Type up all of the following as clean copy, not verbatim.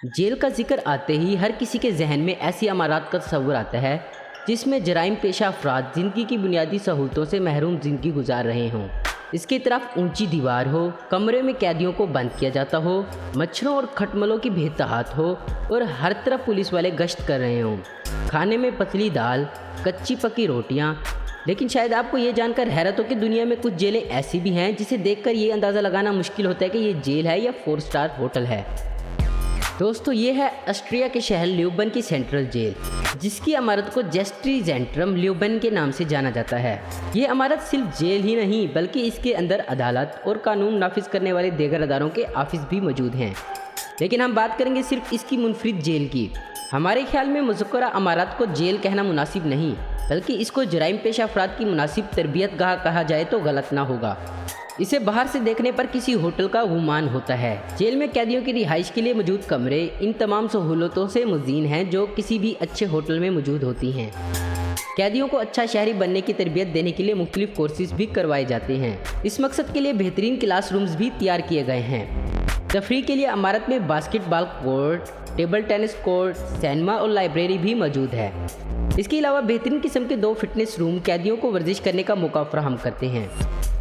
Jail का जिक्र आते ही हर किसी के जहन में ऐसी अमारात का तस्वुर आता है जिसमें जराइम पेशा अफराद ज़िंदगी की बुनियादी सहूलतों से महरूम ज़िंदगी गुजार रहे हों। इसकी तरफ ऊंची दीवार हो, कमरे में कैदियों को बंद किया जाता हो, मच्छरों और खटमलों की बेतहात हो और हर तरफ पुलिस वाले गश्त कर रहे हों। खाने में पतली दाल, कच्ची पकी रोटियां। लेकिन शायद आपको ये जानकर हैरत हो कि दुनिया में कुछ जेलें ऐसी भी हैं जिसे देखकर ये अंदाज़ा लगाना मुश्किल होता है कि ये जेल है या 4 स्टार होटल है। दोस्तों, ये है ऑस्ट्रिया के शहर ल्यूबन की सेंट्रल जेल, जिसकी इमारत को जेस्ट्री जेंट्रम ल्यूबन के नाम से जाना जाता है। ये इमारत सिर्फ जेल ही नहीं बल्कि इसके अंदर अदालत और कानून नाफिज करने वाले दीगर अदारों के ऑफिस भी मौजूद हैं। लेकिन हम बात करेंगे सिर्फ इसकी मुनफरिद जेल की। हमारे ख्याल में मुज़क्करा इमारत को जेल कहना मुनासिब नहीं, बल्कि इसको जराइम पेशा अफराद की मुनासिब तरबियत गाह कहा जाए तो गलत ना होगा। इसे बाहर से देखने पर किसी होटल का गुमान होता है। जेल में कैदियों की रिहाइश के लिए मौजूद कमरे इन तमाम सहूलतों से मज़ीन हैं जो किसी भी अच्छे होटल में मौजूद होती हैं। कैदियों को अच्छा शहरी बनने की तरबियत देने के लिए मुख्तलिफ कोर्सेज भी करवाए जाते हैं। इस मकसद के लिए बेहतरीन क्लास रूम्स भी तैयार किए गए हैं। तफरीह के लिए इमारत में basketball court, table tennis court, cinema और लाइब्रेरी भी मौजूद है। इसके अलावा बेहतरीन किस्म के 2 फिटनेस रूम कैदियों को वर्जिश करने का मौका फराहम करते हैं।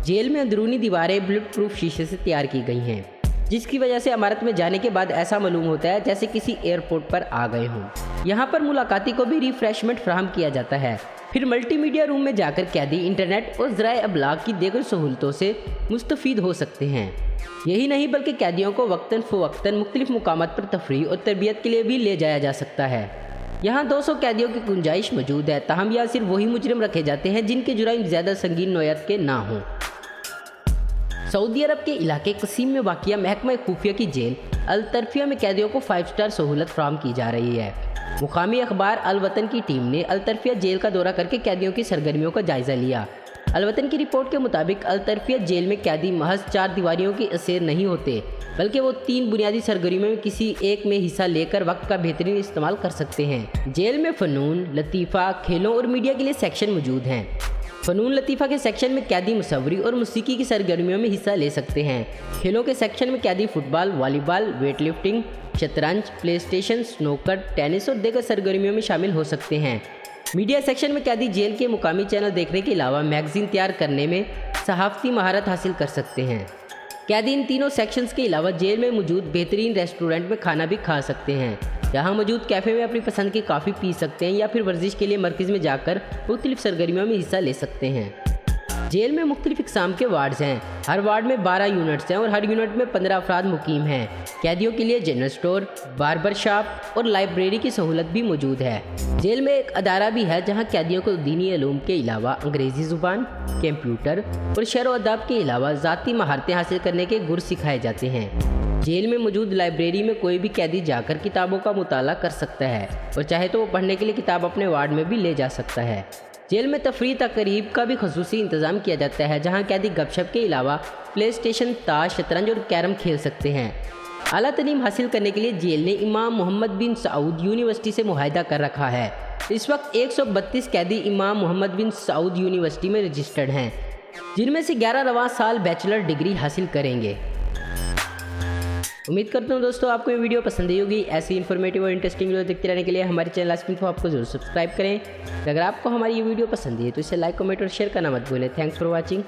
जेल में अंदरूनी दीवारें बुलेट प्रूफ शीशे से तैयार की गई हैं, जिसकी वजह से इमारत में जाने के बाद ऐसा मालूम होता है जैसे किसी एयरपोर्ट पर आ गए हों। यहाँ पर मुलाकाती को भी रिफ्रेशमेंट फराहम किया जाता है। फिर मल्टीमीडिया रूम में जाकर कैदी इंटरनेट और ज़राए अबलाग की दीगर सहूलतों से मुस्तफ़ीद हो सकते हैं। यही नहीं बल्कि कैदियों को वक्तन फ़वक्तन मुख्तलिफ मुकामात पर तफरीह और तरबियत के लिए भी ले जाया जा सकता है। यहाँ 200 कैदियों की गुंजाइश मौजूद है, ताहम यहाँ सिर्फ वही मुजरिम रखे जाते हैं जिनके जुराइम ज़्यादा संगीन नौयत के ना हों। सऊदी अरब के इलाके कसीम में वाक़िया महकमा खुफिया की जेल अल तरफिया में कैदियों को 5 स्टार सहूलत फराहम की जा रही है। मुकामी अखबार अल वतन की टीम ने अल तरफिया जेल का दौरा करके कैदियों की सरगर्मियों का जायज़ा लिया। अल वतन की रिपोर्ट के मुताबिक अल तरफिया जेल में कैदी महज 4 दीवारियों के असेर नहीं होते, बल्कि वो 3 बुनियादी सरगर्मियों में किसी एक में हिस्सा लेकर वक्त का बेहतरीन इस्तेमाल कर सकते हैं। जेल में फ़नून, लतीफ़ा, खेलों और मीडिया के लिए सेक्शन मौजूद हैं। फ़नून लतीफ़ा के सेक्शन में कैदी मुसव्वरी और मौसीकी की सरगर्मियों में हिस्सा ले सकते हैं। खेलों के सेक्शन में कैदी फुटबॉल, वॉलीबॉल, वेट लिफ्टिंग, शतरंज, प्ले स्टेशन, स्नूकर, टेनिस और दीगर सरगर्मियों में शामिल हो सकते हैं। मीडिया सेक्शन में कैदी जेल के मुकामी चैनल देखने के अलावा मैगज़ीन तैयार करने में सहाफ़ती महारत हासिल कर सकते हैं। कैदी इन तीनों सेक्शंस के अलावा जेल में मौजूद बेहतरीन रेस्टोरेंट में खाना भी खा सकते हैं। यहाँ मौजूद कैफ़े में अपनी पसंद की कॉफ़ी पी सकते हैं या फिर वर्जिश के लिए मरकज़ में जाकर मुख्तलिफ सरगर्मियों में हिस्सा ले सकते हैं। जेल में मुख्तलिफ इक़साम के वार्ड्स हैं। हर वार्ड में 12 यूनिट्स हैं और हर यूनिट में 15 अफराद मुकीम हैं। कैदियों के लिए जनरल स्टोर, बार्बर शॉप और लाइब्रेरी की सहूलत भी मौजूद है। जेल में एक अदारा भी है जहाँ कैदियों को दीनी इल्म के अलावा अंग्रेज़ी ज़ुबान, कंप्यूटर और शर व अदब के अलावा ज़ाती महारतें हासिल करने के गुर सिखाए जाते हैं। जेल में मौजूद लाइब्रेरी में कोई भी कैदी जाकर किताबों का मुताला कर सकता है और चाहे तो वो पढ़ने के लिए किताब अपने वार्ड में भी ले जा सकता है। जेल में तफरीह तकरीब का भी ख़ुसूसी इंतज़ाम किया जाता है, जहाँ कैदी गपशप के अलावा प्ले स्टेशन, ताश, शतरंज और कैरम खेल सकते हैं। आला तलीम हासिल करने के लिए जेल ने इमाम मोहम्मद बिन सऊद यूनिवर्सिटी से मुआहदा कर रखा है। इस वक्त 132 कैदी इमाम मोहम्मद बिन सऊद यूनिवर्सिटी में रजिस्टर्ड हैं, जिनमें से 11 रवां साल बैचलर डिग्री हासिल करेंगे। उम्मीद करता हूँ दोस्तों आपको ये वीडियो पसंद आई होगी। ऐसी इन्फॉर्मेटिव और इंटरेस्टिंग वीडियो देखते रहने के लिए हमारे चैनल आस्क इन्फो आपको जरूर सब्सक्राइब करें। अगर आपको हमारी ये वीडियो पसंद है तो इसे लाइक, कमेंट और शेयर करना मत भूलें। Thanks for watching.